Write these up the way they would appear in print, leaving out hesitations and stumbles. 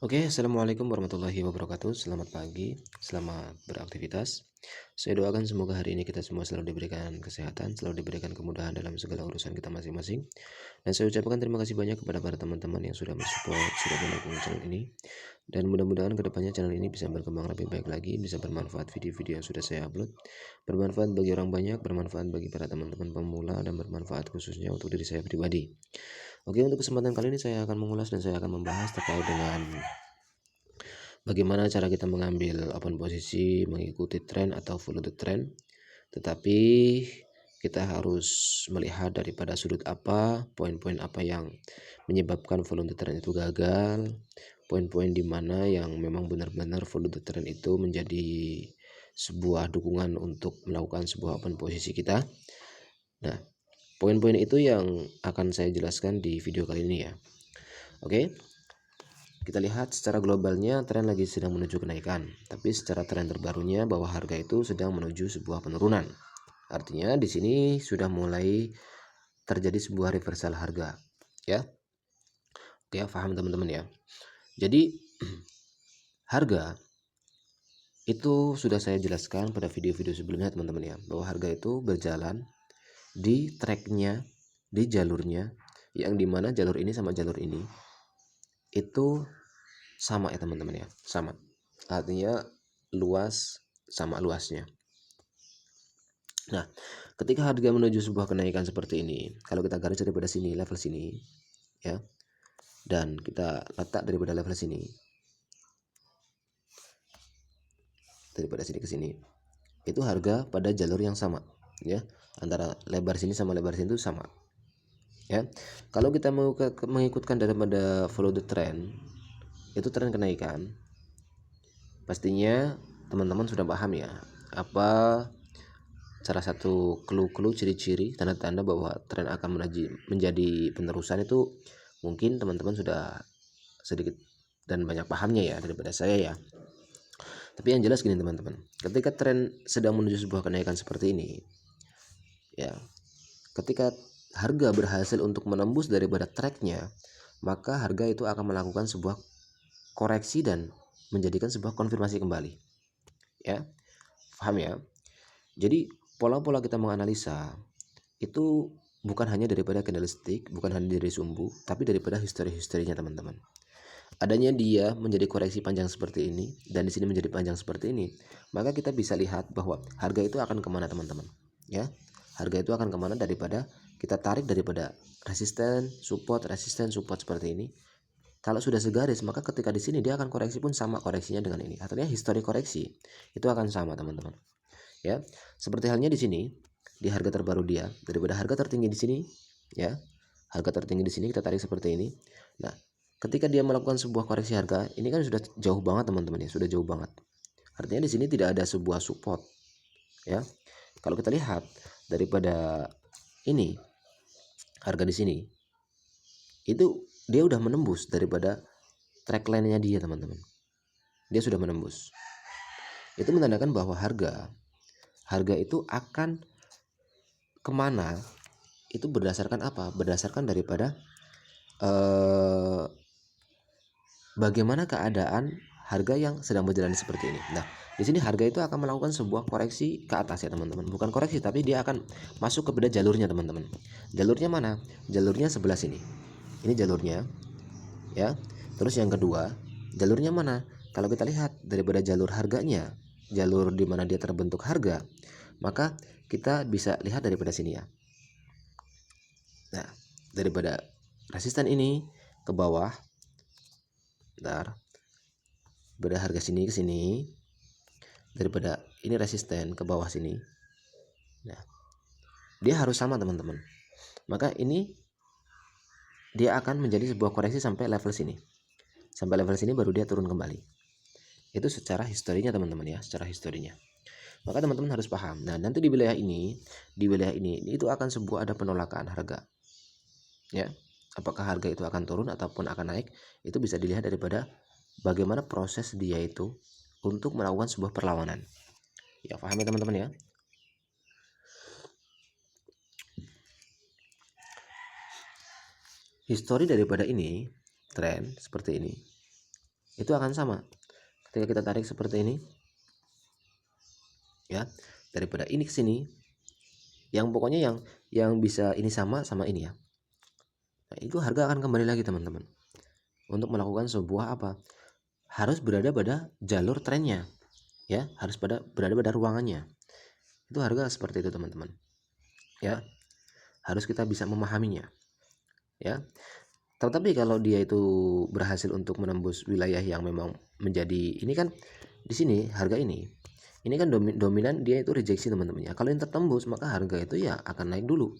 Oke, assalamualaikum warahmatullahi wabarakatuh. Selamat pagi, selamat beraktivitas. Saya doakan semoga hari ini kita semua selalu diberikan kesehatan, selalu diberikan kemudahan dalam segala urusan kita masing-masing. Dan saya ucapkan terima kasih banyak kepada para teman-teman yang sudah mensupport, sudah mendukung channel ini. Dan mudah-mudahan kedepannya channel ini bisa berkembang lebih baik lagi, bisa bermanfaat video-video yang sudah saya upload, bermanfaat bagi orang banyak, bermanfaat bagi para teman-teman pemula, dan bermanfaat khususnya untuk diri saya pribadi. Oke, untuk kesempatan kali ini saya akan mengulas dan saya akan membahas terkait dengan bagaimana cara kita mengambil open posisi, mengikuti tren atau follow the trend. Tetapi kita harus melihat daripada sudut apa, poin-poin apa yang menyebabkan follow the trend itu gagal, poin-poin di mana yang memang benar-benar follow the trend itu menjadi sebuah dukungan untuk melakukan sebuah open posisi kita. Nah, poin-poin itu yang akan saya jelaskan di video kali ini ya. Oke. Kita lihat secara globalnya tren lagi sedang menuju kenaikan, tapi secara tren terbarunya bahwa harga itu sedang menuju sebuah penurunan. Artinya di sini sudah mulai terjadi sebuah reversal harga, ya. Oke, paham teman-teman ya. Jadi harga itu sudah saya jelaskan pada video-video sebelumnya teman-teman ya, bahwa harga itu berjalan di tracknya, di jalurnya, yang dimana jalur ini sama jalur ini itu sama ya teman-teman ya, sama. Artinya luas sama luasnya. Nah, ketika harga menuju sebuah kenaikan seperti ini, kalau kita garis daripada sini, level sini, ya, dan kita letak daripada level sini, daripada sini ke sini, itu harga pada jalur yang sama, ya, antara lebar sini sama lebar sini itu sama, ya. Kalau kita mau mengikutkan daripada follow the trend, itu tren kenaikan, pastinya teman-teman sudah paham ya, apa salah satu clue-clue ciri-ciri tanda-tanda bahwa tren akan menjadi penerusan itu mungkin teman-teman sudah sedikit dan banyak pahamnya ya daripada saya ya. Tapi yang jelas gini teman-teman, ketika tren sedang menuju sebuah kenaikan seperti ini ya, ketika harga berhasil untuk menembus daripada tracknya, maka harga itu akan melakukan sebuah koreksi dan menjadikan sebuah konfirmasi kembali, ya. Paham ya? Jadi pola-pola kita menganalisa itu bukan hanya daripada candlestick, bukan hanya dari sumbu, tapi daripada histori-historinya teman-teman. Adanya dia menjadi koreksi panjang seperti ini dan di sini menjadi panjang seperti ini, maka kita bisa lihat bahwa harga itu akan kemana teman-teman, ya. Harga itu akan kemana daripada kita tarik daripada resisten, support seperti ini. Kalau sudah segaris, maka ketika di sini dia akan koreksi pun sama koreksinya dengan ini. Artinya histori koreksi itu akan sama teman-teman. Ya, seperti halnya di sini di harga terbaru dia daripada harga tertinggi di sini, ya. Harga tertinggi di sini kita tarik seperti ini. Nah, ketika dia melakukan sebuah koreksi harga, ini kan sudah jauh banget teman-teman ya, sudah jauh banget. Artinya di sini tidak ada sebuah support, ya. Kalau kita lihat daripada ini harga di sini, itu dia udah menembus daripada track line-nya dia teman-teman. Dia sudah menembus. Itu menandakan bahwa harga itu akan kemana? Itu berdasarkan apa? Berdasarkan daripada bagaimana keadaan harga yang sedang berjalan seperti ini. Nah, di sini harga itu akan melakukan sebuah koreksi ke atas ya teman-teman. Bukan koreksi, tapi dia akan masuk kepada jalurnya teman-teman. Jalurnya mana? Jalurnya sebelah sini. Ini jalurnya, ya. Terus yang kedua, jalurnya mana? Kalau kita lihat daripada jalur harganya, jalur di mana dia terbentuk harga, maka kita bisa lihat daripada sini ya. Nah, daripada resisten ini ke bawah, bentar, daripada harga sini ke sini, daripada ini resisten ke bawah sini, nah dia harus sama teman-teman. Maka ini dia akan menjadi sebuah koreksi sampai level sini, sampai level sini baru dia turun kembali. Itu secara historinya teman-teman ya, secara historinya. Maka teman-teman harus paham. Nah, nanti di wilayah ini itu akan sebuah ada penolakan harga, ya. Apakah harga itu akan turun ataupun akan naik, itu bisa dilihat daripada bagaimana proses dia itu untuk melakukan sebuah perlawanan. Ya, paham ya teman-teman ya. Histori daripada ini, tren seperti ini, itu akan sama. Ketika kita tarik seperti ini, ya, daripada ini ke sini, yang pokoknya yang bisa ini sama ini ya. Nah, itu harga akan kembali lagi teman-teman. Untuk melakukan sebuah apa? Harus berada pada jalur trennya, ya, harus berada pada ruangannya. Itu harga seperti itu teman-teman. Ya, harus kita bisa memahaminya. Ya. Tetapi kalau dia itu berhasil untuk menembus wilayah yang memang menjadi ini kan di sini harga ini kan dominan dia itu rejeksi teman-teman ya. Kalau yang tertembus maka harga itu ya akan naik dulu.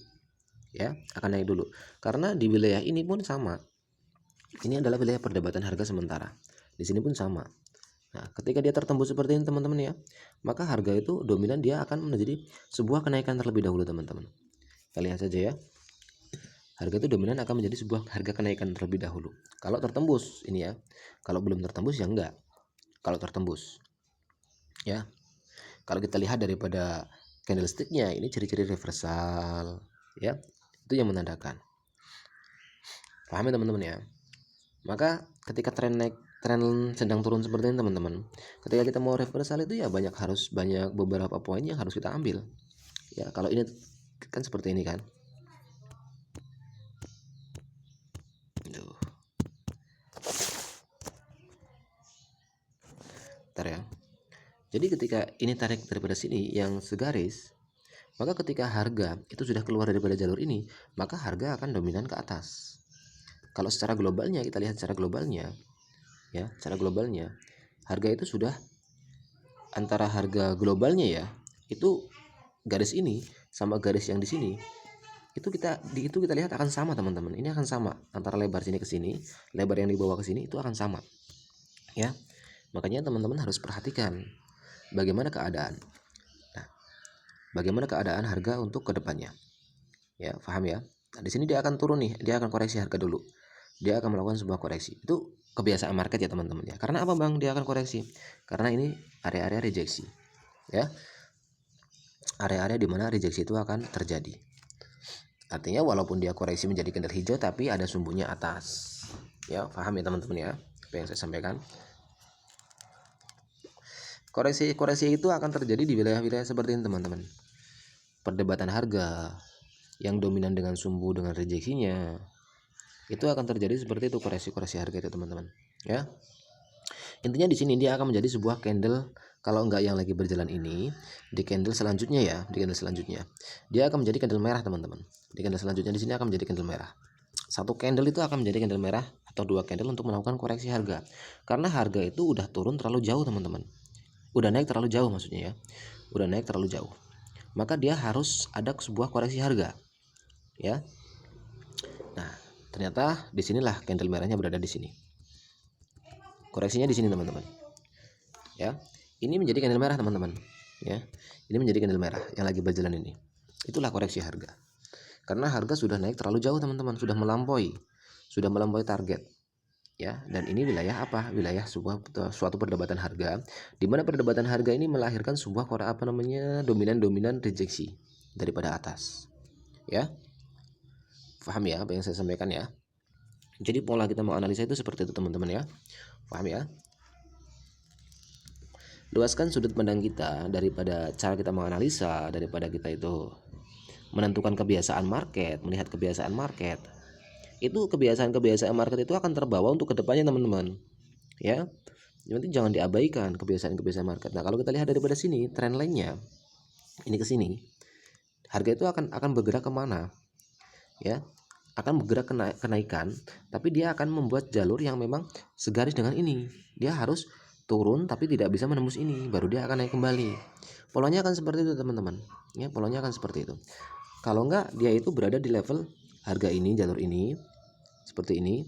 Ya, akan naik dulu. Karena di wilayah ini pun sama. Ini adalah wilayah perdebatan harga sementara. Di sini pun sama. Nah, ketika dia tertembus seperti ini teman-teman ya, maka harga itu dominan dia akan menjadi sebuah kenaikan terlebih dahulu teman-teman. Kita lihat saja ya. Harga itu dominan akan menjadi sebuah harga kenaikan terlebih dahulu. Kalau tertembus ini ya. Kalau belum tertembus ya enggak. Kalau tertembus. Ya. Kalau kita lihat daripada candlesticknya ini ciri-ciri reversal ya. Itu yang menandakan. Paham ya teman-teman ya? Maka ketika tren sedang turun seperti ini teman-teman, ketika kita mau reversal itu ya banyak beberapa poin yang harus kita ambil. Ya, kalau ini kan seperti ini kan. Bentar ya. Jadi ketika ini tarik daripada sini yang segaris, maka ketika harga itu sudah keluar daripada jalur ini, maka harga akan dominan ke atas. Kalau secara globalnya kita lihat secara globalnya, ya, secara globalnya harga itu sudah antara harga globalnya ya, itu garis ini sama garis yang di sini itu kita lihat akan sama teman-teman. Ini akan sama antara lebar sini ke sini, lebar yang dibawa ke sini itu akan sama. Ya. Makanya teman-teman harus perhatikan bagaimana keadaan. Nah, bagaimana keadaan harga untuk kedepannya. Ya, paham ya? Nah, di sini dia akan turun nih, dia akan koreksi harga dulu. Dia akan melakukan sebuah koreksi. Itu kebiasaan market ya teman-teman ya. Karena apa Bang? Dia akan koreksi. Karena ini area-area rejeksi. Ya. Area-area di mana rejeksi itu akan terjadi. Artinya walaupun dia koreksi menjadi candle hijau tapi ada sumbunya atas. Ya, paham ya teman-teman ya apa yang saya sampaikan. Koreksi itu akan terjadi di wilayah-wilayah seperti ini teman-teman. Perdebatan harga yang dominan dengan sumbu dengan rejeksinya itu akan terjadi seperti itu, koreksi harga itu teman-teman. Ya. Intinya di sini dia akan menjadi sebuah candle, kalau enggak yang lagi berjalan ini, di candle selanjutnya ya, di candle selanjutnya dia akan menjadi candle merah teman-teman. Di candle selanjutnya di sini akan menjadi candle merah. Satu candle itu akan menjadi candle merah atau dua candle untuk melakukan koreksi harga. Karena harga itu udah turun terlalu jauh teman-teman. Udah naik terlalu jauh maksudnya ya. Udah naik terlalu jauh. Maka dia harus ada sebuah koreksi harga. Ya. Nah, ternyata disinilah candle merahnya berada di sini. Koreksinya di sini teman-teman. Ya. Ini menjadi candle merah teman-teman. Ya. Ini menjadi candle merah yang lagi berjalan ini. Itulah koreksi harga. Karena harga sudah naik terlalu jauh teman-teman, sudah melampaui target. Ya, dan ini wilayah apa? Wilayah suatu perdebatan harga, di mana perdebatan harga ini melahirkan sebuah dominan rejeksi daripada atas. Ya. Paham ya apa yang saya sampaikan ya? Jadi pola kita mau analisa itu seperti itu teman-teman ya. Paham ya? Luaskan sudut pandang kita daripada cara kita menganalisa, daripada kita itu menentukan kebiasaan market, melihat kebiasaan market. Itu kebiasaan market itu akan terbawa untuk kedepannya teman-teman. Ya. Nanti jangan diabaikan kebiasaan market. Nah, kalau kita lihat daripada sini tren lainnya, ini ke sini, harga itu akan bergerak kemana? Ya, akan bergerak kenaikan, tapi dia akan membuat jalur yang memang segaris dengan ini. Dia harus turun tapi tidak bisa menembus ini, baru dia akan naik kembali. Polanya akan seperti itu teman-teman. Ya, polanya akan seperti itu. Kalau enggak, dia itu berada di level harga ini, jalur ini, seperti ini.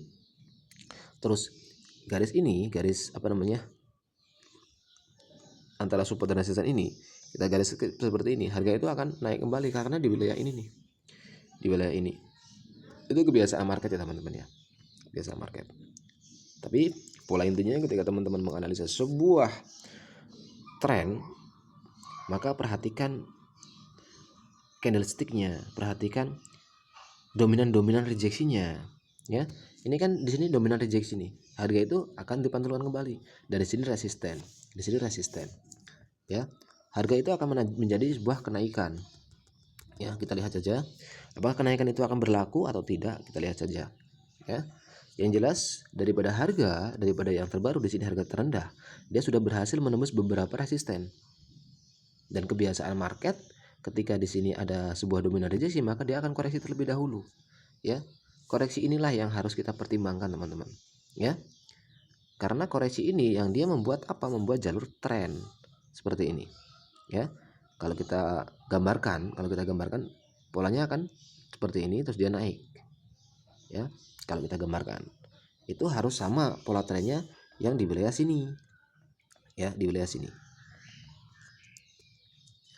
Terus garis ini, antara support dan resistance ini, kita garis seperti ini, harga itu akan naik kembali karena di wilayah ini nih. Di wilayah ini. Itu kebiasaan market ya teman-teman ya. Kebiasaan market. Tapi pola intinya ketika teman-teman menganalisa sebuah tren, maka perhatikan candlesticknya, perhatikan dominan rejeksinya. Ya, ini kan di sini dominan rejeksi nih. Harga itu akan dipantulkan kembali. Dari sini resisten, di sini resisten. Ya, harga itu akan menjadi sebuah kenaikan. Ya, kita lihat saja apakah kenaikan itu akan berlaku atau tidak. Kita lihat saja. Ya, yang jelas daripada yang terbaru di sini harga terendah, dia sudah berhasil menembus beberapa resisten. Dan kebiasaan market ketika di sini ada sebuah dominan rejeksi, maka dia akan koreksi terlebih dahulu. Ya, koreksi inilah yang harus kita pertimbangkan teman-teman. Ya, karena koreksi ini yang dia membuat membuat jalur tren seperti ini. Ya, kalau kita gambarkan polanya akan seperti ini, terus dia naik. Ya, kalau kita gambarkan itu harus sama pola trennya yang di wilayah sini. Ya, di wilayah sini.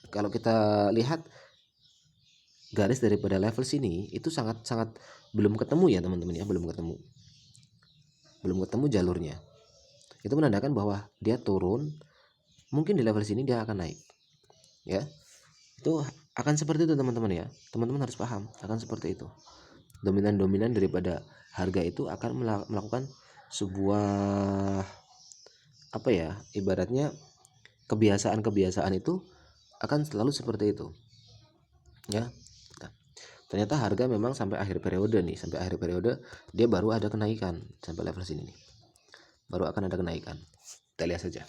Kalau kita lihat garis daripada level sini itu sangat belum ketemu ya teman-teman ya, belum ketemu jalurnya. Itu menandakan bahwa dia turun, mungkin di level sini dia akan naik. Ya, itu akan seperti itu teman-teman ya. Teman-teman harus paham akan seperti itu. Dominan daripada harga itu akan melakukan sebuah ibaratnya kebiasaan itu akan selalu seperti itu. Ya. Nah, ternyata harga memang sampai akhir periode dia baru ada kenaikan sampai level sini nih. Baru akan ada kenaikan. Kita lihat saja.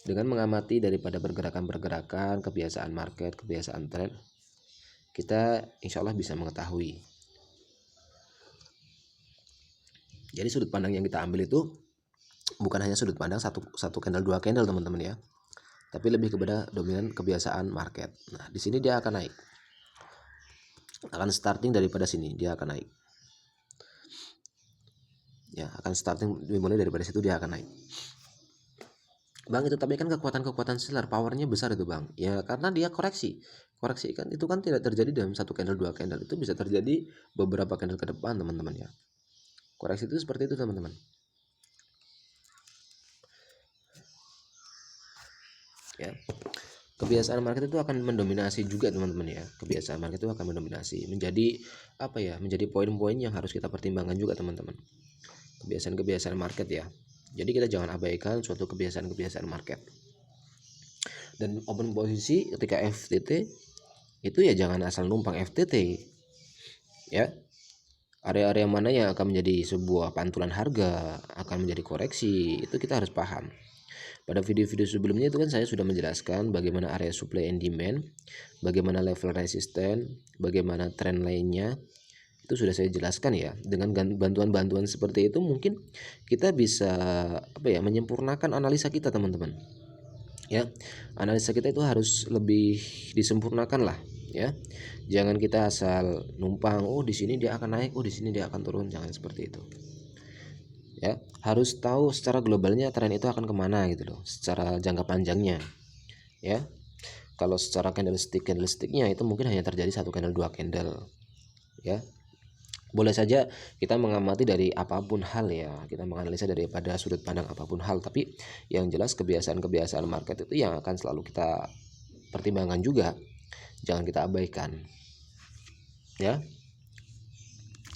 Dengan mengamati daripada pergerakan kebiasaan market, kebiasaan tren, kita insya Allah bisa mengetahui. Jadi sudut pandang yang kita ambil itu bukan hanya sudut pandang satu candle, dua candle teman-teman ya, tapi lebih kepada dominan kebiasaan market. Nah, di sini dia akan naik, akan starting daripada sini dia akan naik. Ya, akan starting dimulai daripada situ dia akan naik. Bang, itu tapi kan kekuatan seller powernya besar itu bang. Ya karena dia koreksi kan itu kan tidak terjadi dalam satu candle, dua candle, itu bisa terjadi beberapa candle ke depan teman-teman ya. Koreksi itu seperti itu teman-teman. Ya, kebiasaan market itu akan mendominasi juga teman-teman ya. Kebiasaan market itu akan mendominasi, menjadi menjadi poin-poin yang harus kita pertimbangkan juga teman-teman. Kebiasaan market ya. Jadi kita jangan abaikan suatu kebiasaan market. Dan open posisi ketika FTT itu ya jangan asal numpang FTT. Ya. Area-area mana yang akan menjadi sebuah pantulan harga, akan menjadi koreksi, itu kita harus paham. Pada video-video sebelumnya itu kan saya sudah menjelaskan bagaimana area supply and demand, bagaimana level resisten, bagaimana tren lainnya. Itu sudah saya jelaskan ya. Dengan bantuan-bantuan seperti itu mungkin kita bisa menyempurnakan analisa kita teman-teman. Ya, analisa kita itu harus lebih disempurnakan lah ya. Jangan kita asal numpang, di sini dia akan naik, di sini dia akan turun, jangan seperti itu. Ya, harus tahu secara globalnya tren itu akan kemana gitu loh, secara jangka panjangnya. Ya, kalau secara candlesticknya itu mungkin hanya terjadi satu candle, dua candle. Ya, boleh saja kita mengamati dari apapun hal ya, kita menganalisa daripada sudut pandang apapun hal, tapi yang jelas kebiasaan market itu yang akan selalu kita pertimbangkan juga, jangan kita abaikan ya.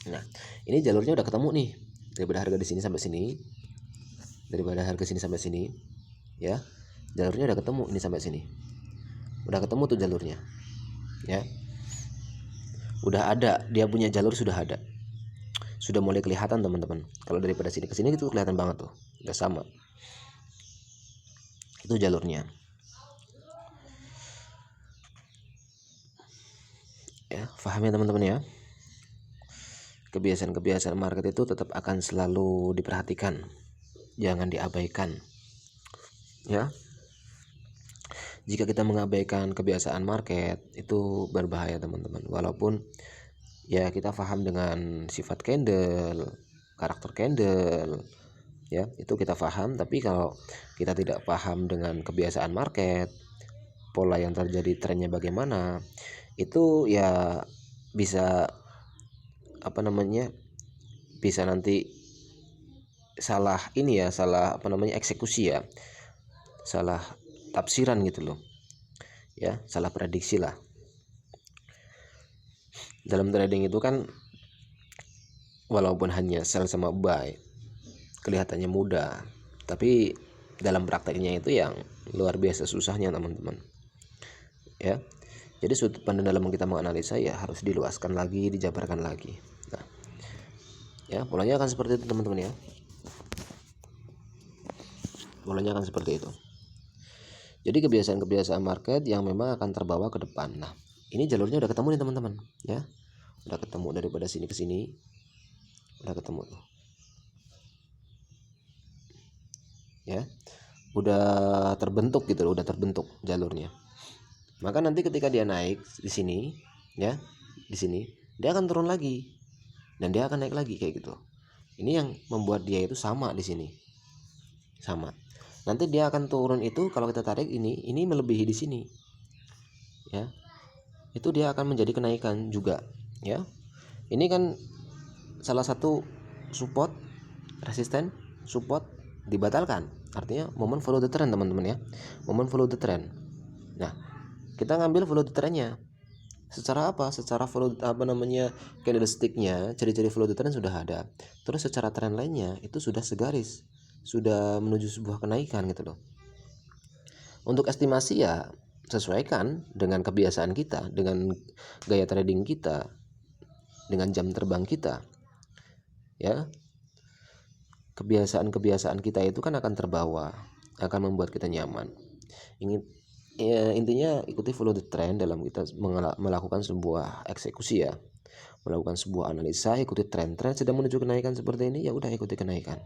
Nah, ini jalurnya udah ketemu nih, daripada harga di sini sampai sini, daripada harga sini sampai sini ya, jalurnya udah ketemu ini sampai sini, udah ketemu tuh jalurnya ya, udah ada, dia punya jalur sudah ada, sudah mulai kelihatan teman-teman. Kalau daripada sini ke sini itu kelihatan banget tuh, udah sama. Itu jalurnya. Ya, paham ya teman-teman ya. Kebiasaan market itu tetap akan selalu diperhatikan. Jangan diabaikan. Ya. Jika kita mengabaikan kebiasaan market itu berbahaya teman-teman. Walaupun ya kita paham dengan sifat candle, karakter candle, ya itu kita paham, tapi kalau kita tidak paham dengan kebiasaan market, pola yang terjadi, trennya bagaimana, itu ya bisa bisa nanti salah eksekusi ya, salah tafsiran gitu loh ya, salah prediksi lah. dalam trading itu kan walaupun hanya sell sama buy kelihatannya mudah, tapi dalam prakteknya itu yang luar biasa susahnya teman-teman ya. Jadi sudut pandang dalam kita menganalisa ya harus diluaskan lagi, dijabarkan lagi. Nah ya, polanya akan seperti itu teman-teman ya, polanya akan seperti itu. Jadi kebiasaan-kebiasaan market yang memang akan terbawa ke depan. Nah ini jalurnya udah ketemu nih teman-teman ya, udah ketemu daripada sini ke sini, udah ketemu tuh ya, udah terbentuk gitu loh, udah terbentuk jalurnya. Maka nanti ketika dia naik di sini ya, di sini dia akan turun lagi dan dia akan naik lagi kayak gitu. Ini yang membuat dia itu sama di sini, sama. Nanti dia akan turun itu kalau kita tarik ini melebihi di sini ya, itu dia akan menjadi kenaikan juga ya. Ini kan salah satu support, resisten, support dibatalkan, artinya momen follow the trend teman-teman ya, momen follow the trend. Nah kita ngambil follow the trendnya secara apa? Secara follow candlesticknya, ciri-ciri follow the trend sudah ada. Terus secara trend lainnya itu sudah segaris, sudah menuju sebuah kenaikan gitu loh. Untuk estimasi ya sesuaikan dengan kebiasaan kita, dengan gaya trading kita, dengan jam terbang kita ya. Kebiasaan-kebiasaan kita itu kan akan terbawa, akan membuat kita nyaman. Intinya ikuti follow the trend dalam kita melakukan sebuah eksekusi ya, melakukan sebuah analisa. Ikuti tren sedang menuju kenaikan seperti ini, ya udah ikuti kenaikan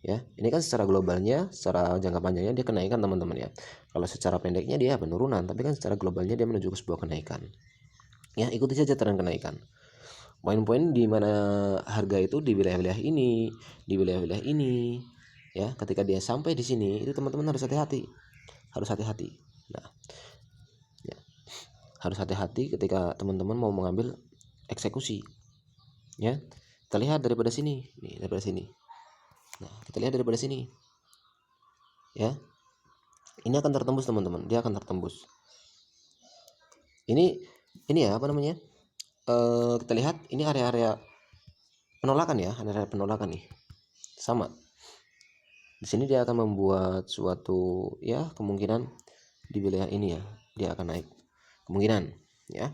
ya. Ini kan secara globalnya, secara jangka panjangnya dia kenaikan teman-teman ya. Kalau secara pendeknya dia penurunan, tapi kan secara globalnya dia menuju ke sebuah kenaikan ya. Ikuti saja tren kenaikan. Poin-poin di mana harga itu di wilayah-wilayah ini, di wilayah-wilayah ini ya. Ketika dia sampai di sini itu teman-teman harus hati-hati, harus hati-hati. Nah ya, harus hati-hati ketika teman-teman mau mengambil eksekusi ya. Kita lihat daripada sini nih, daripada sini. Nah kita lihat daripada sini ya, ini akan tertembus teman-teman, dia akan tertembus. Ini ya apa namanya, kita lihat ini area-area penolakan ya, area penolakan nih sama. Di sini dia akan membuat suatu ya kemungkinan di wilayah ini ya dia akan naik kemungkinan ya,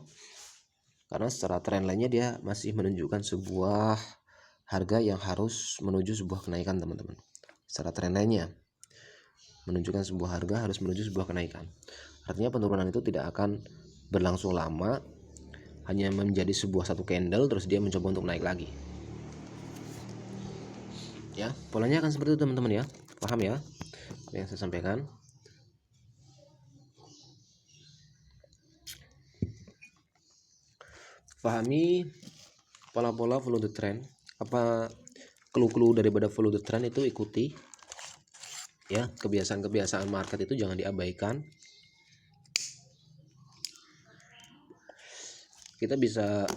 karena secara tren lainnya dia masih menunjukkan sebuah harga yang harus menuju sebuah kenaikan teman-teman. Secara tren lainnya menunjukkan sebuah harga harus menuju sebuah kenaikan, artinya penurunan itu tidak akan berlangsung lama, hanya menjadi sebuah satu candle terus dia mencoba untuk naik lagi ya. Polanya akan seperti itu teman-teman ya, paham ya apa yang saya sampaikan. Pahami pola-pola follow the trend, apa clue-clue daripada follow the trend itu ikuti ya. Kebiasaan-kebiasaan market itu jangan diabaikan. Kita bisa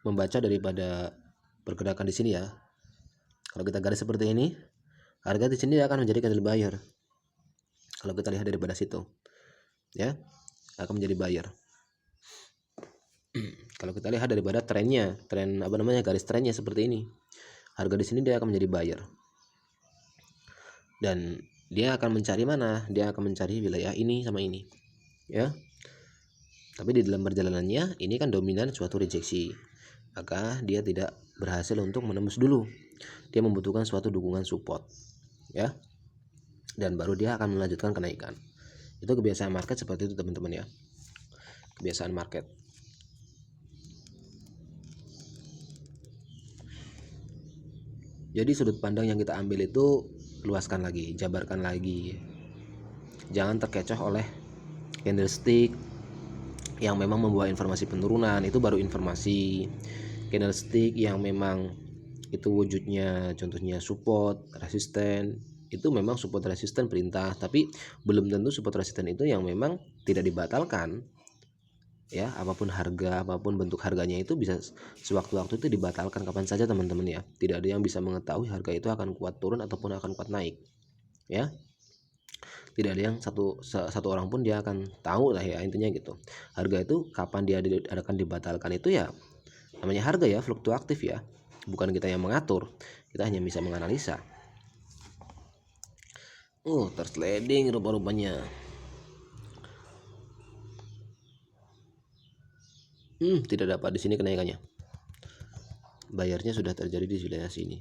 membaca daripada pergerakan di sini ya. Kalau kita garis seperti ini, harga di sini akan menjadi candle buyer. Kalau kita lihat daripada situ ya, akan menjadi buyer. Kalau kita lihat daripada trennya, tren apa namanya, garis trennya seperti ini, harga di sini dia akan menjadi buyer. Dan dia akan mencari mana? Dia akan mencari wilayah ini sama ini ya. Tapi di dalam perjalanannya ini kan dominan suatu rejeksi, maka dia tidak berhasil untuk menembus dulu. Dia membutuhkan suatu dukungan support ya, dan baru dia akan melanjutkan kenaikan. Itu kebiasaan market seperti itu teman-teman ya, kebiasaan market. Jadi sudut pandang yang kita ambil itu luaskan lagi, jabarkan lagi. Jangan terkecoh oleh candlestick yang memang membawa informasi penurunan, itu baru informasi. Candlestick yang memang itu wujudnya contohnya support, resisten, itu memang support resisten perintah, tapi belum tentu support resisten itu yang memang tidak dibatalkan ya. Apapun harga, apapun bentuk harganya itu bisa sewaktu-waktu itu dibatalkan kapan saja teman-teman ya. Tidak ada yang bisa mengetahui harga itu akan kuat turun ataupun akan kuat naik ya. tidak ada yang satu orang pun dia akan tahu lah ya, intinya gitu. Harga itu kapan dia akan dibatalkan itu ya namanya harga ya, fluktuatif ya, bukan kita yang mengatur, kita hanya bisa menganalisa. Tersleding rupa-rupanya. Tidak dapat di sini kenaikannya. Bayarnya sudah terjadi di wilayah sini.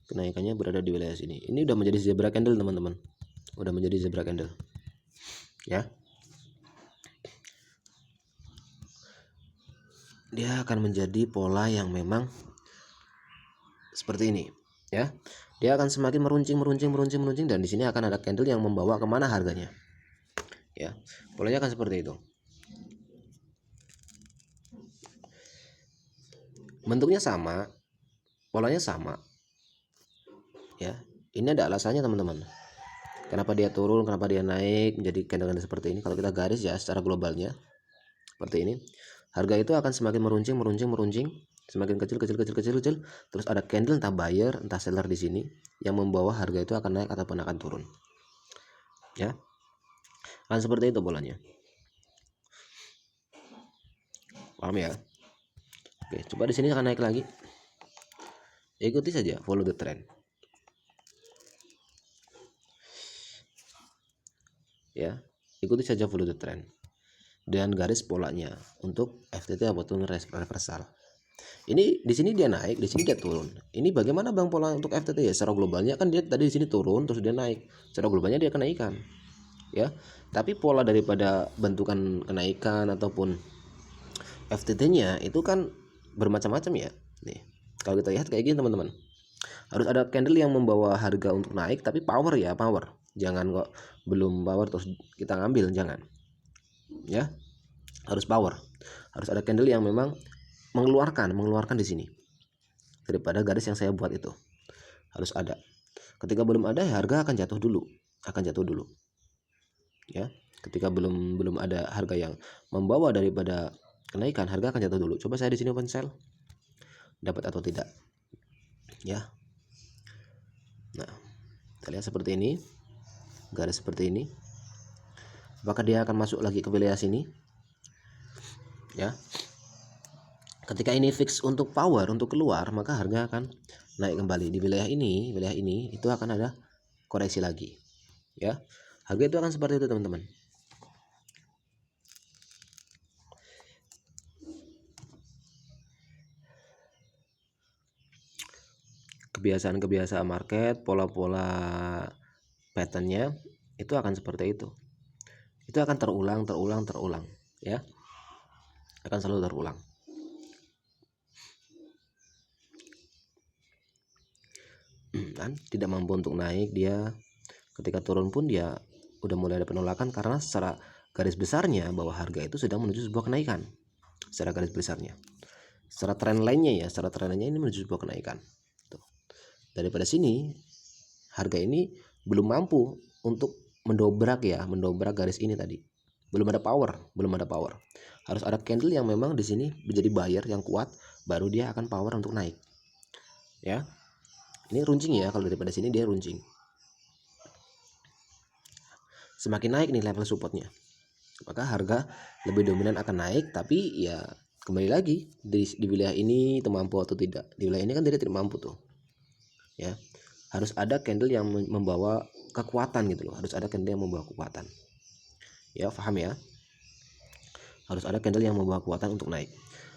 Kenaikannya berada di wilayah sini. Ini udah menjadi zebra candle teman-teman. Udah menjadi zebra candle. Ya. Dia akan menjadi pola yang memang seperti ini, ya. Dia akan semakin meruncing dan di sini akan ada candle yang membawa kemana harganya. Ya. Polanya akan seperti itu. Bentuknya sama, polanya sama. Ya. Ini ada alasannya teman-teman. Kenapa dia turun, kenapa dia naik menjadi candle seperti ini? Kalau kita garis ya secara globalnya seperti ini. Harga itu akan semakin meruncing, semakin kecil, terus ada candle entah buyer entah seller di sini yang membawa harga itu akan naik ataupun akan turun. Ya. Akan seperti itu polanya. Paham ya? Oke, coba di sini akan naik lagi. Ikuti saja, follow the trend. Ya, ikuti saja follow the trend. Dan garis polanya untuk FTT ataupun reversal. Ini di sini dia naik, di sini dia turun. Ini bagaimana Bang pola untuk FTT ya? Secara globalnya kan dia tadi di sini turun terus dia naik. Secara globalnya dia kenaikan. Ya. Tapi pola daripada bentukan kenaikan ataupun FTT-nya itu kan bermacam-macam ya. Nih. Kalau kita lihat kayak gini teman-teman. Harus ada candle yang membawa harga untuk naik tapi power ya, power. Jangan kok belum power terus kita ngambil, jangan. Ya. Harus power. Harus ada candle yang memang mengeluarkan di sini. Daripada garis yang saya buat itu. Harus ada. Ketika belum ada harga akan jatuh dulu. Ya. Ketika belum ada harga yang membawa daripada kenaikan, harga akan jatuh dulu. Coba saya di sini open sell. Dapat atau tidak? Ya. Nah, kita lihat seperti ini. Garis seperti ini. Apakah dia akan masuk lagi ke wilayah sini? Ya. Ketika ini fix untuk power, untuk keluar, maka harga akan naik kembali di wilayah ini itu akan ada koreksi lagi. Ya. Harga itu akan seperti itu, teman-teman. Kebiasaan market, pola-pola patternnya itu akan seperti itu. Itu akan terulang, ya. Akan selalu terulang. Dan tidak mampu untuk naik, dia ketika turun pun dia udah mulai ada penolakan karena secara garis besarnya bahwa harga itu sedang menuju sebuah kenaikan. Secara garis besarnya. Secara tren lainnya ini menuju sebuah kenaikan. Tuh. Daripada sini harga ini belum mampu untuk mendobrak garis ini tadi. Belum ada power. Harus ada candle yang memang di sini menjadi buyer yang kuat, baru dia akan power untuk naik. Ya. Ini runcing ya, kalau daripada sini dia runcing. Semakin naik nih level supportnya, maka harga lebih dominan akan naik, tapi ya kembali lagi di wilayah ini itu mampu atau tidak. Di wilayah ini kan dia tidak mampu tuh. Ya. Harus ada candle yang membawa kekuatan gitu loh. Harus ada candle yang membawa kekuatan. Ya, paham ya? Harus ada candle yang membawa kekuatan untuk naik.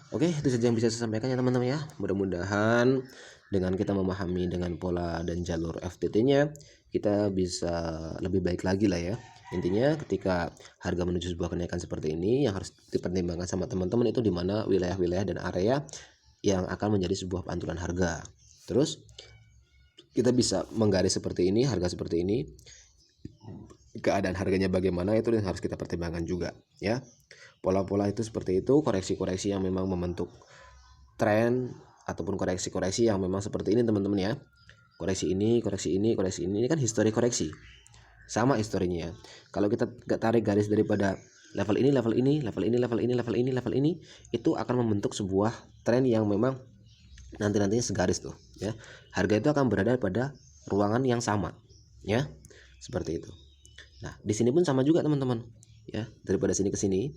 Oke, itu saja yang bisa saya sampaikan ya teman-teman ya. Mudah-mudahan dengan kita memahami dengan pola dan jalur FTT-nya, kita bisa lebih baik lagi lah ya. Intinya ketika harga menuju sebuah kenaikan seperti ini, yang harus dipertimbangkan sama teman-teman itu di mana wilayah-wilayah dan area yang akan menjadi sebuah pantulan harga. Terus kita bisa menggaris seperti ini, harga seperti ini, keadaan harganya bagaimana itu yang harus kita pertimbangkan juga ya. Pola-pola itu seperti itu, koreksi-koreksi yang memang membentuk tren ataupun koreksi-koreksi yang memang seperti ini teman-teman ya. Koreksi ini kan histori koreksi. Sama historinya ya. Kalau kita tarik garis daripada level ini, itu akan membentuk sebuah tren yang memang nantinya segaris tuh ya. Harga itu akan berada pada ruangan yang sama ya. Seperti itu. Nah, di sini pun sama juga teman-teman. Ya, daripada sini ke sini,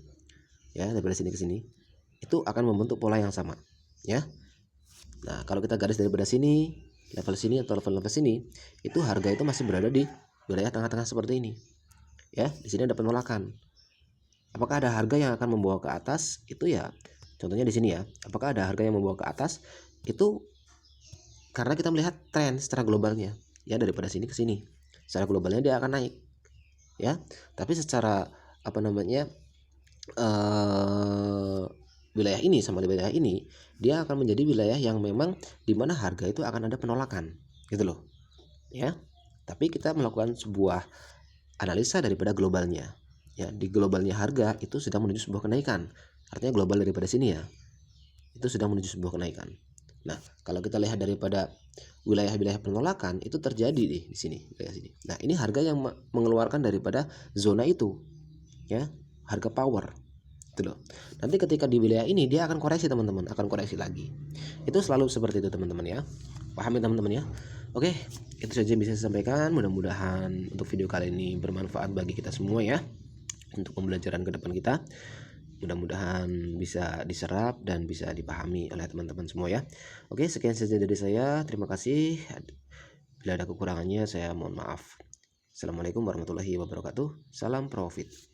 ya, daripada sini ke sini, itu akan membentuk pola yang sama, ya. Nah, kalau kita garis daripada sini, level sini atau level sini, itu harga itu masih berada di wilayah tengah-tengah seperti ini. Ya, di sini ada penolakan. Apakah ada harga yang akan membawa ke atas? Itu ya, contohnya di sini ya. Apakah ada harga yang membawa ke atas? Itu karena kita melihat tren secara globalnya, ya, daripada sini ke sini. Secara globalnya dia akan naik, ya. Tapi secara apa namanya, wilayah ini sama wilayah ini, dia akan menjadi wilayah yang memang dimana harga itu akan ada penolakan, gitu loh, ya. Tapi kita melakukan sebuah analisa daripada globalnya, ya. Di globalnya harga itu sedang menuju sebuah kenaikan, artinya global daripada sini ya, itu sedang menuju sebuah kenaikan. Nah, kalau kita lihat daripada wilayah-wilayah penolakan itu terjadi di sini, wilayah sini. Nah, ini harga yang mengeluarkan daripada zona itu, ya, harga power. Itu loh. Nanti ketika di wilayah ini dia akan koreksi teman-teman, akan koreksi lagi. Itu selalu seperti itu teman-teman ya. Pahami teman-teman ya. Oke, itu saja yang bisa saya sampaikan. Mudah-mudahan untuk video kali ini bermanfaat bagi kita semua ya, untuk pembelajaran ke depan kita. Mudah-mudahan bisa diserap dan bisa dipahami oleh teman-teman semua ya. Oke, sekian saja dari saya. Terima kasih. Bila ada kekurangannya saya mohon maaf. Assalamualaikum warahmatullahi wabarakatuh. Salam profit.